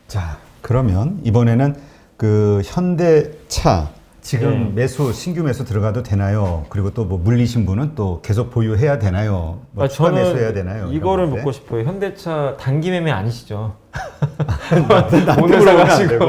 자, 그러면 이번에는 그 현대차 지금 신규 매수 들어가도 되나요? 그리고 또 뭐 물리신 분은 또 계속 보유해야 되나요? 뭐 추가 저는 매수해야 되나요? 이거를 건데. 묻고 싶어요. 현대차 단기 매매 아니시죠? 오늘 사가지고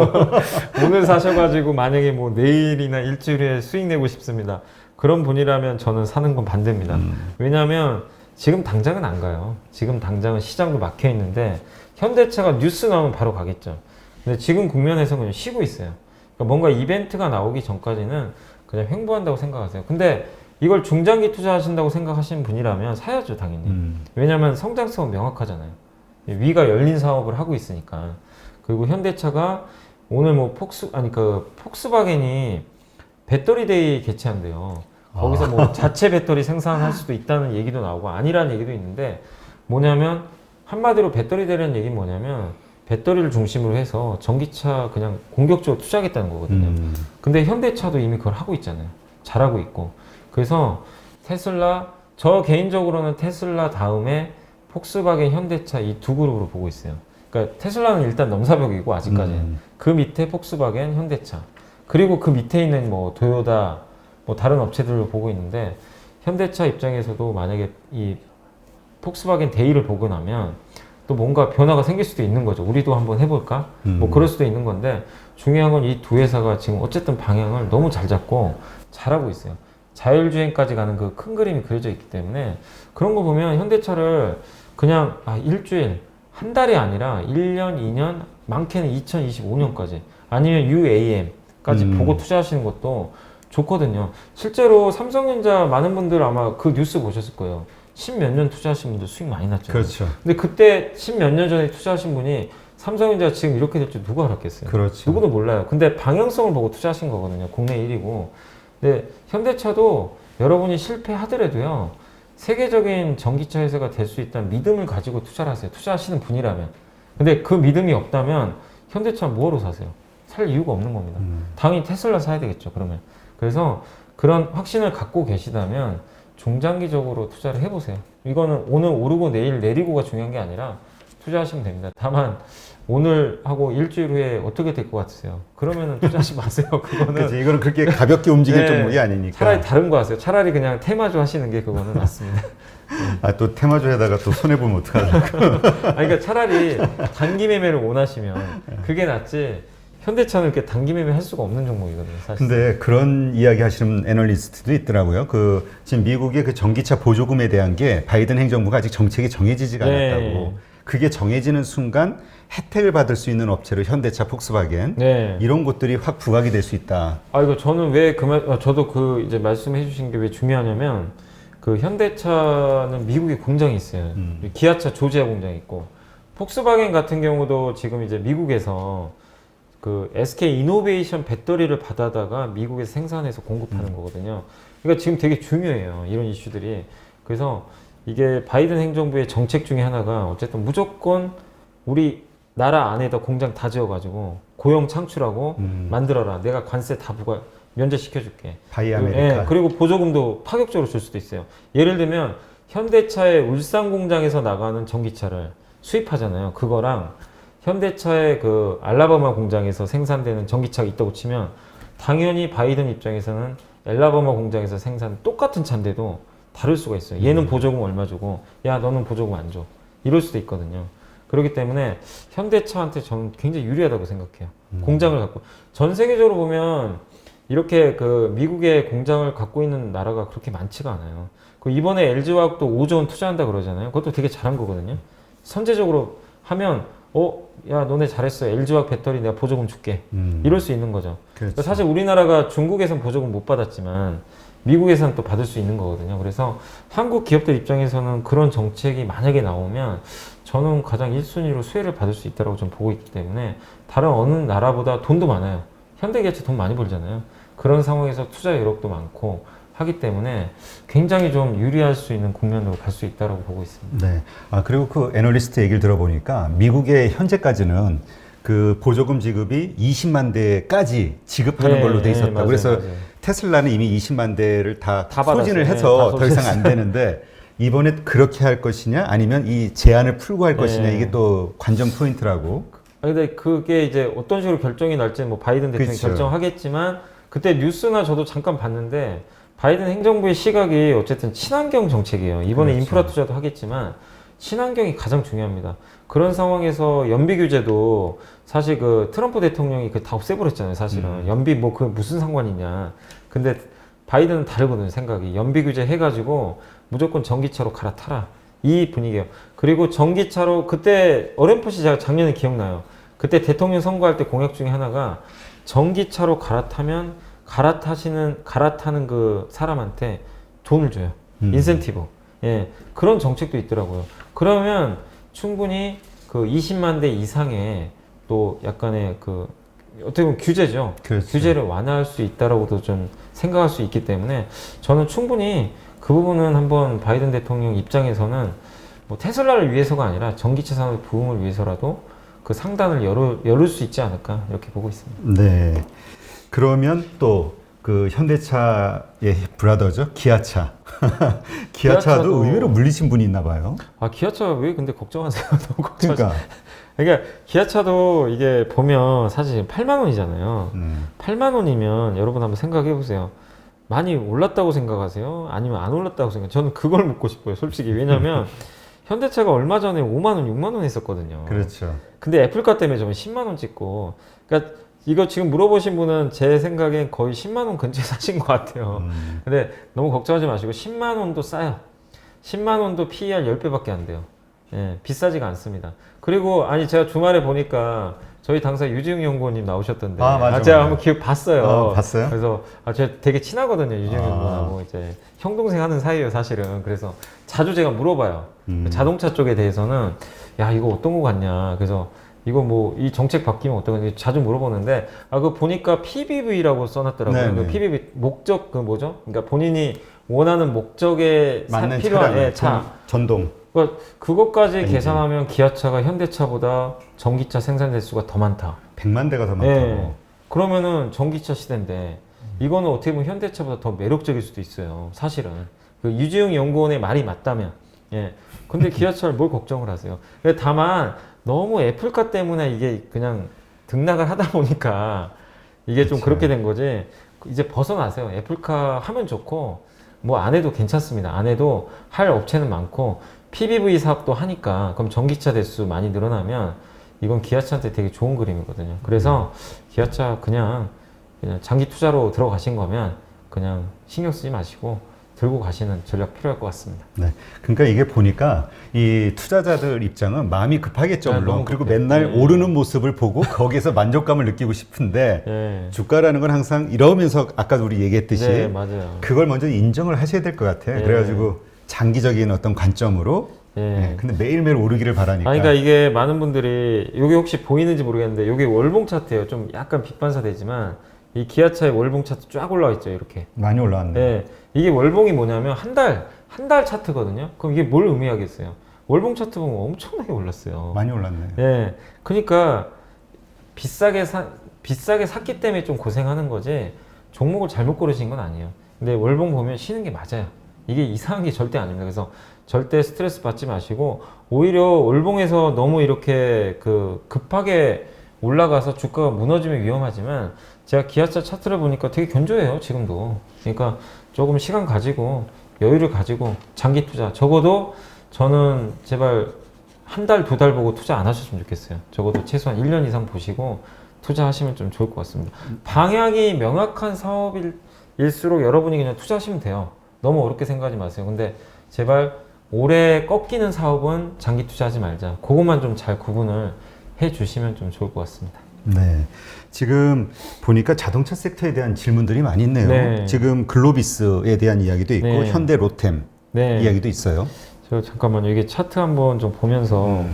오늘 사셔가지고 만약에 뭐 내일이나 일주일에 수익 내고 싶습니다. 그런 분이라면 저는 사는 건 반대입니다. 왜냐하면 지금 당장은 안 가요. 지금 당장은 시장도 막혀 있는데 현대차가 뉴스 나오면 바로 가겠죠. 근데 지금 국면에서 그냥 쉬고 있어요. 그러니까 뭔가 이벤트가 나오기 전까지는 그냥 횡보한다고 생각하세요. 근데 이걸 중장기 투자하신다고 생각하시는 분이라면 사야죠, 당연히. 왜냐하면 성장성은 명확하잖아요. 위가 열린 사업을 하고 있으니까. 그리고 현대차가 오늘 뭐 폭스바겐이 배터리 데이 개최한대요. 거기서 뭐 자체 배터리 생산할 수도 있다는 얘기도 나오고 아니라는 얘기도 있는데 뭐냐면 한마디로 배터리 데이라는 얘기는 뭐냐면 배터리를 중심으로 해서 전기차 그냥 공격적으로 투자하겠다는 거거든요. 근데 현대차도 이미 그걸 하고 있잖아요. 잘하고 있고. 그래서 테슬라, 저 개인적으로는 테슬라 다음에 폭스바겐, 현대차 이 두 그룹으로 보고 있어요. 그러니까 테슬라는 일단 넘사벽이고 아직까지는. 그 밑에 폭스바겐, 현대차. 그리고 그 밑에 있는 뭐 도요타, 뭐 다른 업체들을 보고 있는데 현대차 입장에서도 만약에 이 폭스바겐 데이를 보고 나면 또 뭔가 변화가 생길 수도 있는 거죠. 우리도 한번 해볼까? 뭐 그럴 수도 있는 건데 중요한 건 이 두 회사가 지금 어쨌든 방향을 너무 잘 잡고 잘하고 있어요. 자율주행까지 가는 그 큰 그림이 그려져 있기 때문에 그런 거 보면 현대차를 그냥 일주일, 한 달이 아니라 1년, 2년, 많게는 2025년까지 아니면 UAM까지 보고 투자하시는 것도 좋거든요. 실제로 삼성전자 많은 분들 아마 그 뉴스 보셨을 거예요. 10몇 년 투자하신 분들 수익 많이 났죠. 그렇죠. 근데 그때 10몇 년 전에 투자하신 분이 삼성전자 지금 이렇게 될 줄 누가 알았겠어요? 그렇죠. 누구도 몰라요. 근데 방향성을 보고 투자하신 거거든요. 국내 1위고. 근데 현대차도 여러분이 실패하더라도요. 세계적인 전기차 회사가 될 수 있다는 믿음을 가지고 투자를 하세요. 투자하시는 분이라면. 근데 그 믿음이 없다면 현대차 뭐하러 사세요? 살 이유가 없는 겁니다. 당연히 테슬라 사야 되겠죠. 그러면. 그래서 그런 확신을 갖고 계시다면 중장기적으로 투자를 해보세요. 이거는 오늘 오르고 내일 내리고가 중요한 게 아니라 투자하시면 됩니다. 다만 오늘 하고 일주일 후에 어떻게 될 것 같으세요? 그러면은 투자하지 마세요. 그거는 그치, 이거는 그렇게 가볍게 움직일 네, 종목이 아니니까. 차라리 다른 거 하세요. 차라리 그냥 테마주 하시는 게 그거는 맞습니다. 또 테마주에다가 또 손해보면 어떡하려고. 그러니까 차라리 단기 매매를 원하시면 그게 낫지. 현대차는 이렇게 단기 매매 할 수가 없는 종목이거든요, 사실. 근데 그런 이야기 하시는 애널리스트도 있더라고요. 지금 미국의 그 전기차 보조금에 대한 게 바이든 행정부가 아직 정책이 정해지지가 않았다고. 그게 정해지는 순간 혜택을 받을 수 있는 업체로 현대차, 폭스바겐 이런 곳들이 확 부각이 될 수 있다. 이거 저는 왜 저도 이제 말씀해 주신 게 왜 중요하냐면 그 현대차는 미국에 공장이 있어요. 기아차 조지아 공장이 있고 폭스바겐 같은 경우도 지금 이제 미국에서 그 SK 이노베이션 배터리를 받아다가 미국에서 생산해서 공급하는 거거든요. 그러니까 지금 되게 중요해요. 이런 이슈들이. 그래서 이게 바이든 행정부의 정책 중에 하나가 어쨌든 무조건 우리 나라 안에다 공장 다 지어가지고 고용 창출하고 만들어라. 내가 관세 다 면제시켜줄게. 바이 아메리카. 그리고 보조금도 파격적으로 줄 수도 있어요. 예를 들면 현대차의 울산 공장에서 나가는 전기차를 수입하잖아요. 그거랑 현대차의 그 알라바마 공장에서 생산되는 전기차가 있다고 치면 당연히 바이든 입장에서는 알라바마 공장에서 생산 똑같은 차인데도 다를 수가 있어요. 얘는 보조금 얼마 주고 야 너는 보조금 안 줘. 이럴 수도 있거든요. 그렇기 때문에 현대차한테 저는 굉장히 유리하다고 생각해요. 공장을 갖고 전 세계적으로 보면 이렇게 그 미국의 공장을 갖고 있는 나라가 그렇게 많지가 않아요. 그 이번에 LG화학도 5조 원 투자한다 그러잖아요. 그것도 되게 잘한 거거든요. 선제적으로 하면 야 너네 잘했어. LG화학 배터리 내가 보조금 줄게. 이럴 수 있는 거죠. 그렇죠. 사실 우리나라가 중국에선 보조금 못 받았지만 미국에선 또 받을 수 있는 거거든요. 그래서 한국 기업들 입장에서는 그런 정책이 만약에 나오면 저는 가장 1순위로 수혜를 받을 수 있다고 좀 보고 있기 때문에 다른 어느 나라보다 돈도 많아요. 현대기아차 돈 많이 벌잖아요. 그런 상황에서 투자 여력도 많고 하기 때문에 굉장히 좀 유리할 수 있는 국면으로 갈 수 있다고 보고 있습니다. 네. 그리고 그 애널리스트 얘기를 들어보니까 미국의 현재까지는 그 보조금 지급이 20만 대까지 지급하는 걸로 돼 있었다. 맞아요, 그래서 맞아요. 테슬라는 이미 20만 대를 다 소진을 받았어요. 해서 다 더 이상 안 되는데 이번에 그렇게 할 것이냐 아니면 이 제한을 풀고 할 것이냐 이게 또 관전 포인트라고. 근데 그게 이제 어떤 식으로 결정이 날지는 뭐 바이든 대통령이 그렇죠. 결정하겠지만 그때 뉴스나 저도 잠깐 봤는데 바이든 행정부의 시각이 어쨌든 친환경 정책이에요. 이번에 그렇죠. 인프라 투자도 하겠지만 친환경이 가장 중요합니다. 그런 상황에서 연비 규제도 사실 그 트럼프 대통령이 그 다 없애버렸잖아요. 사실은 연비 뭐 그 무슨 상관이 있냐. 근데 바이든은 다르거든요. 생각이 연비 규제 해가지고 무조건 전기차로 갈아타라. 이 분위기예요. 그리고 전기차로 그때 어렴풋이 제가 작년에 기억나요. 그때 대통령 선거할 때 공약 중에 하나가 전기차로 갈아타면 갈아타는 그 사람한테 돈을 줘요. 인센티브. 예. 그런 정책도 있더라고요. 그러면 충분히 그 20만 대 이상의 또 약간의 그 어떻게 보면 규제죠. 그렇죠. 규제를 완화할 수 있다라고도 좀 생각할 수 있기 때문에 저는 충분히 그 부분은 한번 바이든 대통령 입장에서는 뭐 테슬라를 위해서가 아니라 전기차 산업의 부흥을 위해서라도 그 상단을 열을 수 있지 않을까 이렇게 보고 있습니다. 네. 그러면 또 그 현대차의 브라더죠, 기아차. 기아차도 의외로 물리신 분이 있나 봐요. 아 기아차 왜 근데 걱정하세요? 너무 걱정하세요. 그러니까 그러니까 기아차도 이게 보면 사실 8만 원이잖아요. 8만 원이면 여러분 한번 생각해 보세요. 많이 올랐다고 생각하세요? 아니면 안 올랐다고 생각해요? 저는 그걸 묻고 싶어요. 솔직히. 왜냐면 현대차가 얼마 전에 5만 원, 6만 원 했었거든요. 그렇죠. 근데 애플카 때문에 저는 10만 원 찍고 그러니까 이거 지금 물어보신 분은 제 생각엔 거의 10만 원 근처에 사신 것 같아요. 근데 너무 걱정하지 마시고 10만 원도 싸요. 10만 원도 PER 10배밖에 안 돼요. 예, 비싸지가 않습니다. 그리고 아니 제가 주말에 보니까 저희 당사 유지웅 연구원님 나오셨던데 맞아, 제가 맞아. 한번 봤어요. 봤어요? 그래서 제가 되게 친하거든요. 유지웅 연구원하고 이제 형 동생 하는 사이예요, 사실은. 그래서 자주 제가 물어봐요. 자동차 쪽에 대해서는 야 이거 어떤 거 같냐. 그래서 이거 뭐 이 정책 바뀌면 어떡하냐 자주 물어보는데 그거 보니까 PBV라고 써놨더라고요. 네네. 그 PBV 목적 그 뭐죠? 그러니까 본인이 원하는 목적에 맞는 필요한 차량, 차. 전동. 그러니까 그것까지 엔진. 계산하면 기아차가 현대차보다 전기차 생산 대수가 더 많다. 100만 대가 더 많다고. 예. 그러면은 전기차 시대인데 이거는 어떻게 보면 현대차보다 더 매력적일 수도 있어요. 사실은 그 유지웅 연구원의 말이 맞다면. 예. 근데 기아차를 뭘 걱정을 하세요? 근데 다만 너무 애플카 때문에 이게 그냥 등락을 하다 보니까 이게 좀 그렇죠. 그렇게 된 거지. 이제 벗어나세요. 애플카 하면 좋고 뭐 안 해도 괜찮습니다. 안 해도 할 업체는 많고 PBV 사업도 하니까 그럼 전기차 대수 많이 늘어나면 이건 기아차한테 되게 좋은 그림이거든요. 그래서 기아차 그냥 장기 투자로 들어가신 거면 그냥 신경 쓰지 마시고 들고 가시는 전략 필요할 것 같습니다. 네. 그러니까 이게 보니까 이 투자자들 입장은 마음이 급하겠죠, 네, 물론. 너무 그리고 급해요. 맨날 오르는 모습을 보고 거기에서 만족감을 느끼고 싶은데 네. 주가라는 건 항상 이러면서 아까 우리 얘기했듯이 네, 맞아요. 그걸 먼저 인정을 하셔야 될 것 같아요. 네. 그래가지고 장기적인 어떤 관점으로 네. 근데 매일매일 오르기를 바라니까. 그러니까 이게 많은 분들이 이게 혹시 보이는지 모르겠는데 이게 월봉 차트예요. 좀 약간 빛반사되지만 이 기아차의 월봉 차트 쫙 올라와 있죠, 이렇게. 많이 올라왔네. 네, 이게 월봉이 뭐냐면 한 달 차트거든요. 그럼 이게 뭘 의미하겠어요? 월봉 차트 보면 엄청나게 올랐어요. 많이 올랐네. 네, 그러니까 비싸게 샀기 때문에 좀 고생하는 거지 종목을 잘못 고르신 건 아니에요. 근데 월봉 보면 쉬는 게 맞아요. 이게 이상한 게 절대 아닙니다. 그래서 절대 스트레스 받지 마시고 오히려 월봉에서 너무 이렇게 급하게 올라가서 주가가 무너지면 위험하지만 제가 기아차 차트를 보니까 되게 견조해요, 지금도. 그러니까 조금 시간 가지고 여유를 가지고 장기 투자. 적어도 저는 제발 한 달, 두 달 보고 투자 안 하셨으면 좋겠어요. 적어도 최소한 1년 이상 보시고 투자하시면 좀 좋을 것 같습니다. 방향이 명확한 사업일수록 여러분이 그냥 투자하시면 돼요. 너무 어렵게 생각하지 마세요. 근데 제발 오래 꺾이는 사업은 장기 투자하지 말자. 그것만 좀 잘 구분을 해 주시면 좀 좋을 것 같습니다. 네. 지금 보니까 자동차 섹터에 대한 질문들이 많이 있네요. 네. 지금 글로비스에 대한 이야기도 있고 네. 현대 로템 네. 이야기도 있어요. 저 잠깐만요. 이게 차트 한번 좀 보면서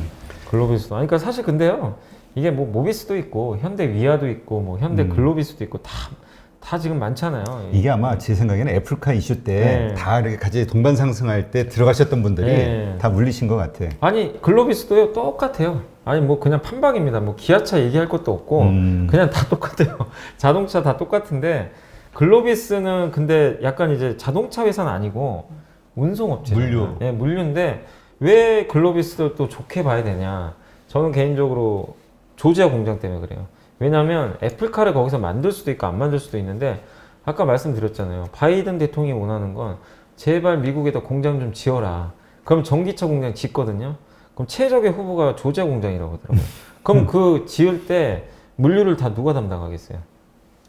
글로비스도 그러니까 사실 근데요. 이게 뭐 모비스도 있고 현대 위아도 있고 뭐 현대 글로비스도 있고 다 지금 많잖아요. 이게 아마 제 생각에는 애플카 이슈 때 네. 다 이렇게 같이 동반 상승할 때 들어가셨던 분들이 네. 다 물리신 것 같아. 아니 글로비스도요 똑같아요. 아니 뭐 그냥 판박입니다. 뭐 기아차 얘기할 것도 없고 그냥 다 똑같아요. 자동차 다 똑같은데 글로비스는 근데 약간 이제 자동차 회사는 아니고 운송업체. 물류. 네, 물류인데 왜 글로비스를 또 좋게 봐야 되냐? 저는 개인적으로 조지아 공장 때문에 그래요. 왜냐하면 애플카를 거기서 만들 수도 있고 안 만들 수도 있는데 아까 말씀드렸잖아요. 바이든 대통령이 원하는 건 제발 미국에다 공장 좀 지어라. 그럼 전기차 공장 짓거든요. 그럼 최적의 후보가 조지아 공장이라고 하더라고요. 그럼 그 지을 때 물류를 다 누가 담당하겠어요?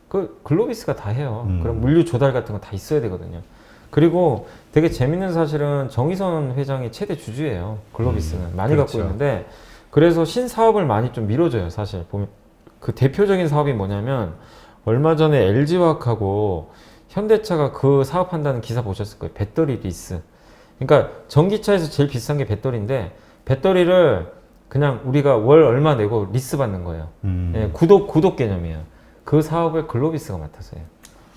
그 글로비스가 다 해요. 그럼 물류 조달 같은 거 다 있어야 되거든요. 그리고 되게 재밌는 사실은 정의선 회장이 최대 주주예요. 글로비스는 많이 그렇죠. 갖고 있는데 그래서 신사업을 많이 좀 밀어줘요. 사실 보면 그 대표적인 사업이 뭐냐면 얼마 전에 LG화학하고 현대차가 그 사업한다는 기사 보셨을 거예요. 배터리 리스. 그러니까 전기차에서 제일 비싼 게 배터리인데 배터리를 그냥 우리가 월 얼마 내고 리스 받는 거예요. 예, 구독 개념이에요. 그 사업을 글로비스가 맡아서 해요.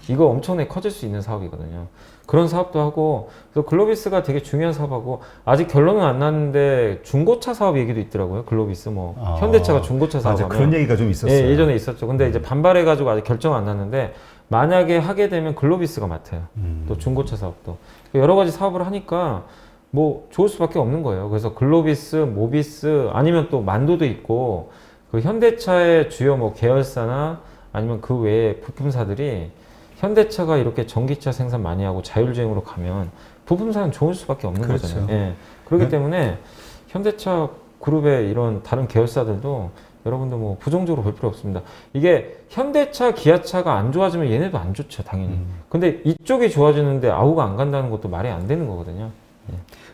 이거 엄청나게 커질 수 있는 사업이거든요. 그런 사업도 하고, 그래서 글로비스가 되게 중요한 사업하고, 아직 결론은 안 났는데, 중고차 사업 얘기도 있더라고요. 글로비스 현대차가 중고차 맞아, 사업하면. 그런 얘기가 좀 있었어요. 예, 예전에 있었죠. 근데 이제 반발해가지고 아직 결정 안 났는데, 만약에 하게 되면 글로비스가 맡아요. 또 중고차 사업도. 여러 가지 사업을 하니까, 뭐, 좋을 수밖에 없는 거예요. 그래서 글로비스, 모비스, 아니면 또 만도도 있고, 그 현대차의 주요 뭐 계열사나 아니면 그 외에 부품사들이 현대차가 이렇게 전기차 생산 많이 하고 자율주행으로 가면 부품사는 좋을 수밖에 없는 그렇죠. 거잖아요. 예. 그렇기 네. 때문에 현대차 그룹의 이런 다른 계열사들도 여러분들 뭐 부정적으로 볼 필요 없습니다. 이게 현대차, 기아차가 안 좋아지면 얘네도 안 좋죠, 당연히. 근데 이쪽이 좋아지는데 아우가 안 간다는 것도 말이 안 되는 거거든요.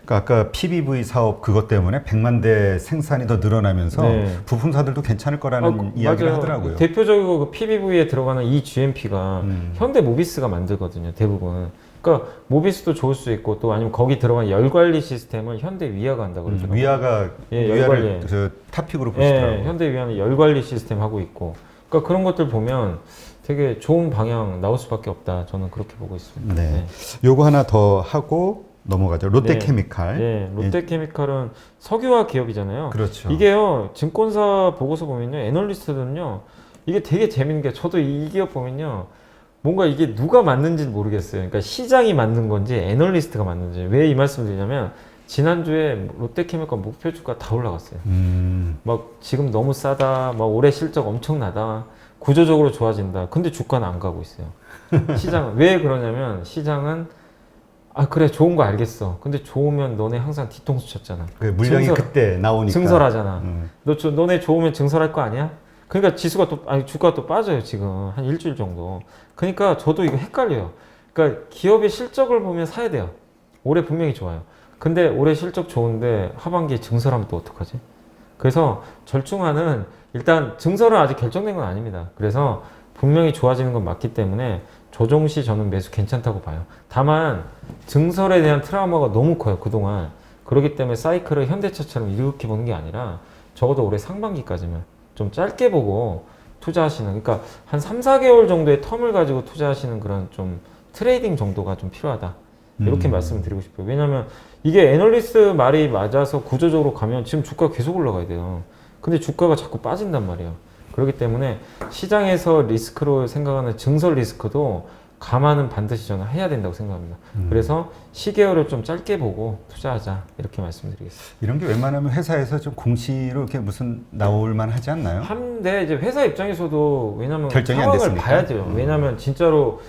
그러니까 아까 PBV 사업 그것 때문에 100만 대 생산이 더 늘어나면서 네. 부품사들도 괜찮을 거라는 이야기를 맞아요. 하더라고요. 대표적으로 그 PBV에 들어가는 이 GMP가 현대 모비스가 만들거든요, 대부분. 그러니까 모비스도 좋을 수 있고 또 아니면 거기 들어간 열 관리 시스템을 현대 위아가 한다고 그러더라고요. 위아가 예, 위아를 열관리. 저 탑픽으로 보시더라고요. 예, 현대 위아는 열 관리 시스템 하고 있고. 그러니까 그런 것들 보면 되게 좋은 방향 나올 수밖에 없다. 저는 그렇게 보고 있습니다. 네. 요거 하나 더 하고 넘어가죠. 롯데케미칼. 네, 롯데케미칼은 석유화 기업이잖아요. 그렇죠. 이게요, 증권사 보고서 보면요, 애널리스트들은요, 이게 되게 재밌는 게, 저도 이 기업 보면요, 뭔가 이게 누가 맞는지 모르겠어요. 그러니까 시장이 맞는 건지, 애널리스트가 맞는지. 왜 이 말씀을 드리냐면, 지난주에 롯데케미칼 목표 주가 다 올라갔어요. 막 지금 너무 싸다, 막 올해 실적 엄청나다, 구조적으로 좋아진다. 근데 주가는 안 가고 있어요. 시장은. 왜 그러냐면, 시장은 아 그래 좋은 거 알겠어. 근데 좋으면 너네 항상 뒤통수 쳤잖아. 그 물량이 그때 나오니까. 증설하잖아. 너네 좋으면 증설할 거 아니야? 그러니까 지수가 또 아니 주가가 또 빠져요 지금 한 일주일 정도. 그러니까 저도 이거 헷갈려요. 그러니까 기업의 실적을 보면 사야 돼요. 올해 분명히 좋아요. 근데 올해 실적 좋은데 하반기에 증설하면 또 어떡하지? 그래서 절충안은 일단 증설은 아직 결정된 건 아닙니다. 그래서 분명히 좋아지는 건 맞기 때문에 조정 시 저는 매수 괜찮다고 봐요. 다만 증설에 대한 트라우마가 너무 커요 그동안. 그렇기 때문에 사이클을 현대차처럼 이렇게 보는 게 아니라 적어도 올해 상반기까지만 좀 짧게 보고 투자하시는, 그러니까 한 3, 4개월 정도의 텀을 가지고 투자하시는 그런 좀 트레이딩 정도가 좀 필요하다. 이렇게 말씀을 드리고 싶어요. 왜냐하면 이게 애널리스트 말이 맞아서 구조적으로 가면 지금 주가가 계속 올라가야 돼요. 근데 주가가 자꾸 빠진단 말이에요. 그렇기 때문에 시장에서 리스크로 생각하는 증설 리스크도 감안은 반드시 저는 해야 된다고 생각합니다. 그래서 시계열을 좀 짧게 보고 투자하자 이렇게 말씀드리겠습니다. 이런 게 웬만하면 회사에서 좀 공시로 이렇게 무슨 나올 만 하지 않나요? 한데 이제 회사 입장에서도 왜냐면 결정이 안 상황을 됐으니까. 봐야 돼요. 왜냐면 진짜로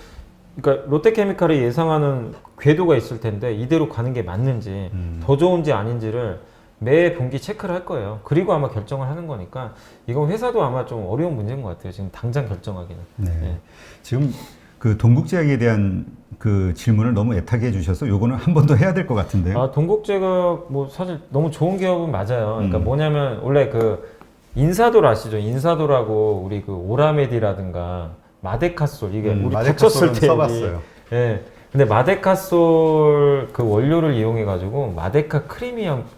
그러니까 롯데케미칼이 예상하는 궤도가 있을 텐데 이대로 가는 게 맞는지 더 좋은지 아닌지를 매 분기 체크를 할 거예요. 그리고 아마 결정을 하는 거니까 이건 회사도 아마 좀 어려운 문제인 것 같아요. 지금 당장 결정하기는. 네. 네. 지금 그 동국제약에 대한 그 질문을 너무 애타게 해주셔서 요거는 한 번 더 해야 될 것 같은데요. 아, 동국제가 뭐 사실 너무 좋은 기업은 맞아요. 그러니까 뭐냐면 원래 그 인사돌 아시죠? 인사돌하고 우리 그 오라메디라든가 마데카솔 이게 우리 다쳤을 때 써봤어요. 예. 근데 마데카솔 그 원료를 이용해 가지고 마데카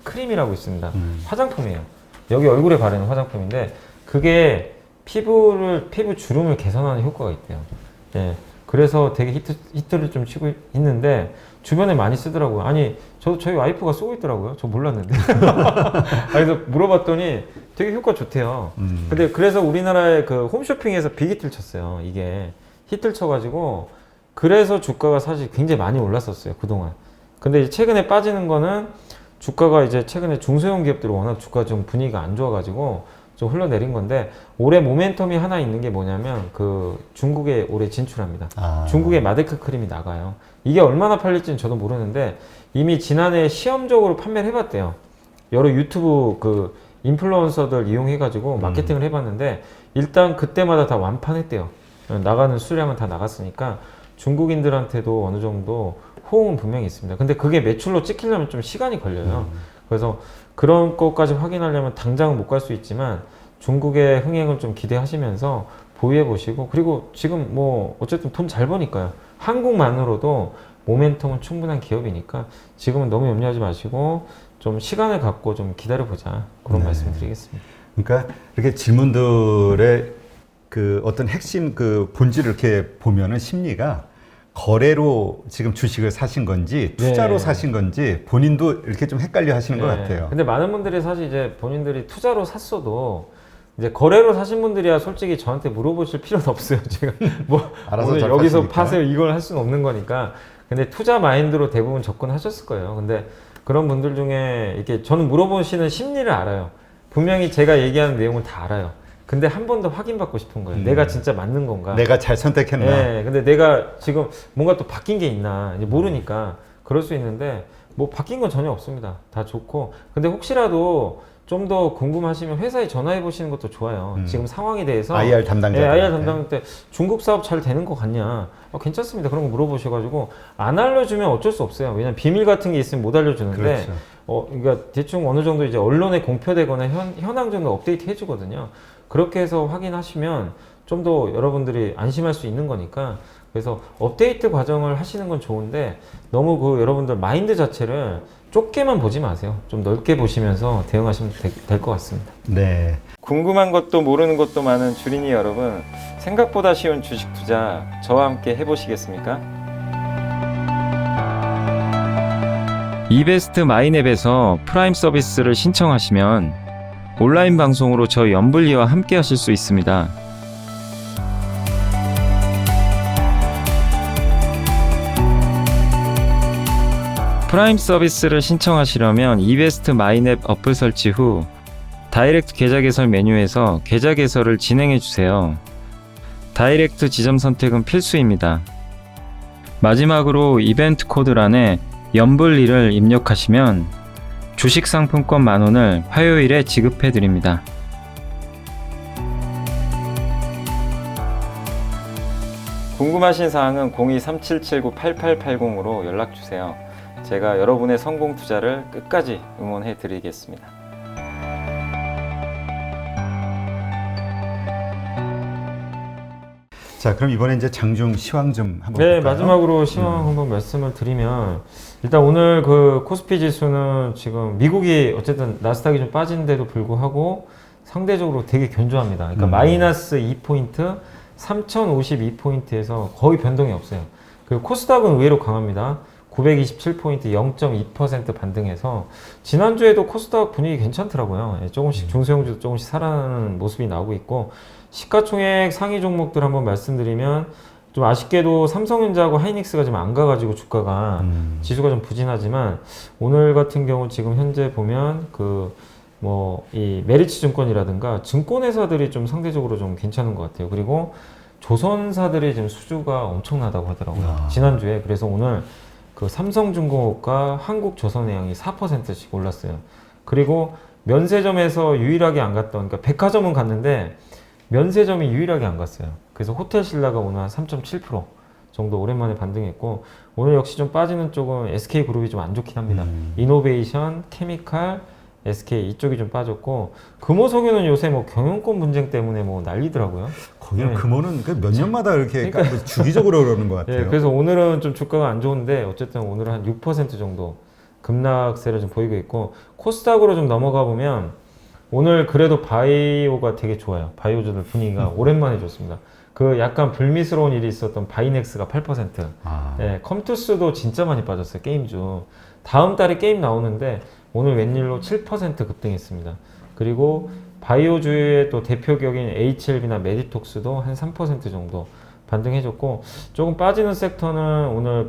크림이라고 있습니다. 화장품이에요. 여기 얼굴에 바르는 화장품인데 그게 피부 주름을 개선하는 효과가 있대요. 예. 그래서 되게 히트를 좀 치고 있는데 주변에 많이 쓰더라고요. 아니 저희 와이프가 쓰고 있더라고요. 저 몰랐는데. 그래서 물어봤더니 되게 효과 좋대요. 근데 그래서 우리나라의 그 홈쇼핑에서 빅히트를 쳤어요. 이게 히트를 쳐가지고 그래서 주가가 사실 굉장히 많이 올랐었어요 그동안. 근데 이제 최근에 빠지는 거는 주가가 이제 최근에 중소형 기업들이 워낙 주가 좀 분위기가 안 좋아가지고 좀 흘러내린 건데 올해 모멘텀이 하나 있는 게 뭐냐면 그 중국에 올해 진출합니다. 중국에 마데크 크림이 나가요. 이게 얼마나 팔릴지는 저도 모르는데 이미 지난해 시험적으로 판매를 해봤대요. 여러 유튜브 그 인플루언서들 이용해가지고 마케팅을 해봤는데 일단 그때마다 다 완판했대요. 나가는 수량은 다 나갔으니까 중국인들한테도 어느 정도 호응은 분명히 있습니다. 근데 그게 매출로 찍히려면 좀 시간이 걸려요. 그래서 그런 것까지 확인하려면 당장은 못 갈 수 있지만 중국의 흥행을 좀 기대하시면서 보유해 보시고 그리고 지금 뭐 어쨌든 돈 잘 버니까요. 한국만으로도 모멘텀은 충분한 기업이니까 지금은 너무 염려하지 마시고 좀 시간을 갖고 좀 기다려 보자 그런 말씀 드리겠습니다. 그러니까 이렇게 질문들의 그 어떤 핵심 그 본질을 이렇게 보면은 심리가 거래로 지금 주식을 사신 건지 투자로 네. 사신 건지 본인도 이렇게 좀 헷갈려 하시는 것 같아요. 근데 많은 분들이 사실 이제 본인들이 투자로 샀어도 이제 거래로 사신 분들이야 솔직히 저한테 물어보실 필요는 없어요. 제가 뭐 알아서 오늘 잘 여기서 파시니까. 파세요 이걸 할 수는 없는 거니까. 근데 투자 마인드로 대부분 접근하셨을 거예요. 근데 그런 분들 중에 이렇게 저는 물어보시는 심리를 알아요. 분명히 제가 얘기하는 내용을 다 알아요. 근데 한 번 더 확인받고 싶은 거예요. 내가 진짜 맞는 건가? 내가 잘 선택했나? 네, 근데 내가 지금 뭔가 또 바뀐 게 있나 이제 모르니까 그럴 수 있는데 뭐 바뀐 건 전혀 없습니다. 다 좋고 근데 혹시라도 좀 더 궁금하시면 회사에 전화해 보시는 것도 좋아요. 지금 상황에 대해서 IR 담당자. 네, IR 담당 때 중국 사업 잘 되는 거 같냐? 괜찮습니다. 그런 거 물어보셔가지고 안 알려주면 어쩔 수 없어요. 왜냐면 비밀 같은 게 있으면 못 알려주는데 그렇죠. 그러니까 대충 어느 정도 이제 언론에 공표되거나 현황 정도 업데이트 해주거든요. 그렇게 해서 확인하시면 좀 더 여러분들이 안심할 수 있는 거니까 그래서 업데이트 과정을 하시는 건 좋은데 너무 그 여러분들 마인드 자체를 좁게만 보지 마세요. 좀 넓게 보시면서 대응하시면 될 것 같습니다. 네. 궁금한 것도 모르는 것도 많은 주린이 여러분, 생각보다 쉬운 주식 투자 저와 함께 해보시겠습니까? 이베스트 마이앱에서 프라임 서비스를 신청하시면 온라인 방송으로 저희 연불리와 함께 하실 수 있습니다. 프라임 서비스를 신청하시려면 이베스트 마이앱 어플 설치 후 다이렉트 계좌 개설 메뉴에서 계좌 개설을 진행해 주세요. 다이렉트 지점 선택은 필수입니다. 마지막으로 이벤트 코드란에 연불리를 입력하시면 주식 상품권 10,000원을 화요일에 지급해 드립니다. 궁금하신 사항은 02-3779-8880으로 연락주세요. 제가 여러분의 성공 투자를 끝까지 응원해 드리겠습니다. 자, 그럼 이번에 이제 장중 시황 좀 한번 네, 볼까요? 마지막으로 시황 한번 말씀을 드리면 일단 오늘 그 코스피 지수는 지금 미국이 어쨌든 나스닥이 좀 빠진데도 불구하고 상대적으로 되게 견조합니다. 그러니까 마이너스 2포인트, 3052포인트에서 거의 변동이 없어요. 그리고 코스닥은 의외로 강합니다. 927포인트 0.2% 반등해서 지난주에도 코스닥 분위기 괜찮더라고요. 조금씩 중소형주도 조금씩 살아나는 모습이 나오고 있고 시가총액 상위 종목들 한번 말씀드리면 좀 아쉽게도 삼성전자하고 하이닉스가 지금 안 가가지고 주가가 지수가 좀 부진하지만 오늘 같은 경우 지금 현재 보면 이 메리츠 증권이라든가 증권회사들이 좀 상대적으로 좀 괜찮은 것 같아요. 그리고 조선사들의 지금 수주가 엄청나다고 하더라고요. 지난주에. 그래서 오늘 그 삼성중공업과 한국조선해양이 4%씩 올랐어요. 그리고 면세점에서 유일하게 안 갔던, 그러니까 백화점은 갔는데 면세점이 유일하게 안 갔어요. 그래서 호텔신라가 오늘 한 3.7% 정도 오랜만에 반등했고 오늘 역시 좀 빠지는 쪽은 SK그룹이 좀 안 좋긴 합니다. 이노베이션, 케미칼, SK 이쪽이 좀 빠졌고 금호석유는 요새 뭐 경영권 분쟁 때문에 뭐 난리더라고요. 거기는 금호는 몇 년마다 이렇게 주기적으로 그러는 것 같아요. 네, 그래서 오늘은 좀 주가가 안 좋은데 어쨌든 오늘은 한 6% 정도 급락세를 좀 보이고 있고 코스닥으로 좀 넘어가 보면 오늘 그래도 바이오가 되게 좋아요. 바이오주들 분위기가 오랜만에 좋습니다. 그 약간 불미스러운 일이 있었던 바이넥스가 8%. 네, 컴투스도 진짜 많이 빠졌어요. 게임주. 다음 달에 게임 나오는데 오늘 웬일로 7% 급등했습니다. 그리고 바이오주의 또 대표격인 HLB나 메디톡스도 한 3% 정도 반등해줬고 조금 빠지는 섹터는 오늘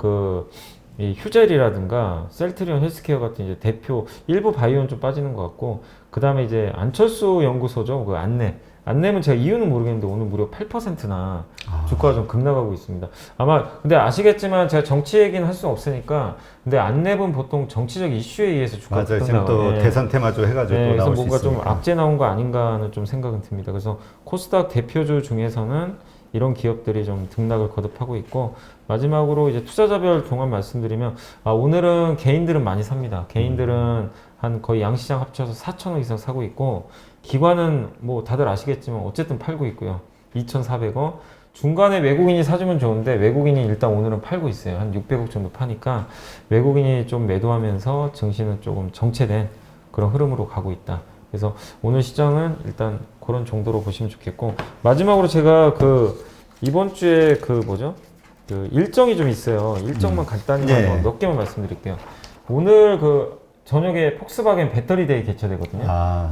이 휴젤이라든가 셀트리온 헬스케어 같은 이제 대표 일부 바이오는 좀 빠지는 것 같고 그 다음에 이제 안철수 연구소죠. 그 안내면 제가 이유는 모르겠는데 오늘 무려 8%나 주가가 좀 급락하고 있습니다. 아마 근데 아시겠지만 제가 정치 얘기는 할 수 없으니까 근데 안내은 보통 정치적 이슈에 의해서 주가가 맞아요. 지금 또 예. 대선 테마주 해가지고 또 그래서 나올 수 뭔가 좀 있으니까. 악재 나온 거 아닌가 하는 좀 생각은 듭니다. 그래서 코스닥 대표주 중에서는 이런 기업들이 좀 등락을 거듭하고 있고 마지막으로 이제 투자자별 종합 말씀드리면 오늘은 개인들은 많이 삽니다. 개인들은 한 거의 양시장 합쳐서 4,000원 이상 사고 있고 기관은 뭐 다들 아시겠지만 어쨌든 팔고 있고요. 2,400원. 중간에 외국인이 사주면 좋은데 외국인이 일단 오늘은 팔고 있어요. 한 600억 정도 파니까 외국인이 좀 매도하면서 증시는 조금 정체된 그런 흐름으로 가고 있다. 그래서 오늘 시장은 일단 그런 정도로 보시면 좋겠고 마지막으로 제가 그 이번 주에 그 뭐죠? 그 일정이 좀 있어요. 일정만 간단히 네. 몇 개만 말씀드릴게요. 오늘 그 저녁에 폭스바겐 배터리데이 개최되거든요.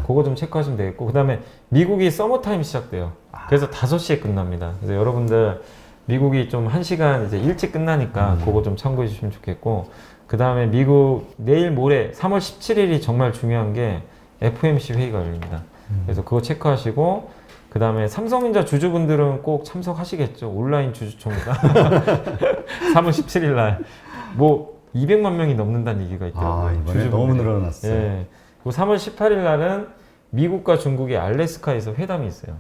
그거 좀 체크하시면 되겠고 그 다음에 미국이 서머타임 시작돼요. 그래서 5시에 끝납니다. 그래서 여러분들 미국이 좀 1시간 이제 일찍 끝나니까 그거 좀 참고해 주시면 좋겠고 그 다음에 미국 내일 모레 3월 17일이 정말 중요한 게 FOMC 회의가 열립니다. 그래서 그거 체크하시고 그 다음에 삼성전자 주주분들은 꼭 참석하시겠죠. 온라인 주주총회가 3월 17일 날 뭐 200만 명이 넘는다는 얘기가 있더라고요. 이번에 주주분들이. 너무 늘어났어요. 예. 그리고 3월 18일 날은 미국과 중국의 알래스카에서 회담이 있어요.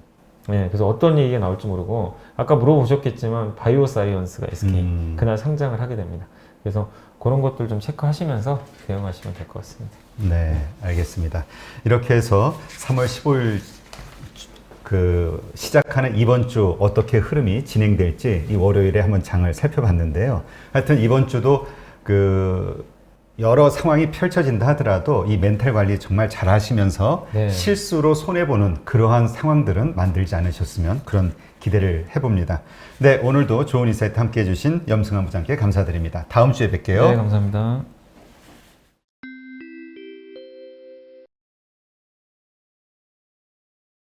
예. 그래서 어떤 얘기가 나올지 모르고 아까 물어보셨겠지만 바이오 사이언스가 SK 그날 상장을 하게 됩니다. 그래서 그런 것들 좀 체크하시면서 대응하시면 될 것 같습니다. 네, 알겠습니다. 이렇게 해서 3월 15일 그 시작하는 이번 주 어떻게 흐름이 진행될지 이 월요일에 한번 장을 살펴봤는데요. 하여튼 이번 주도 그 여러 상황이 펼쳐진다 하더라도 이 멘탈 관리 정말 잘 하시면서 네. 실수로 손해보는 그러한 상황들은 만들지 않으셨으면 그런 기대를 해봅니다. 네, 오늘도 좋은 인사이트 함께 해주신 염승환 부장께 감사드립니다. 다음 주에 뵐게요. 네, 감사합니다.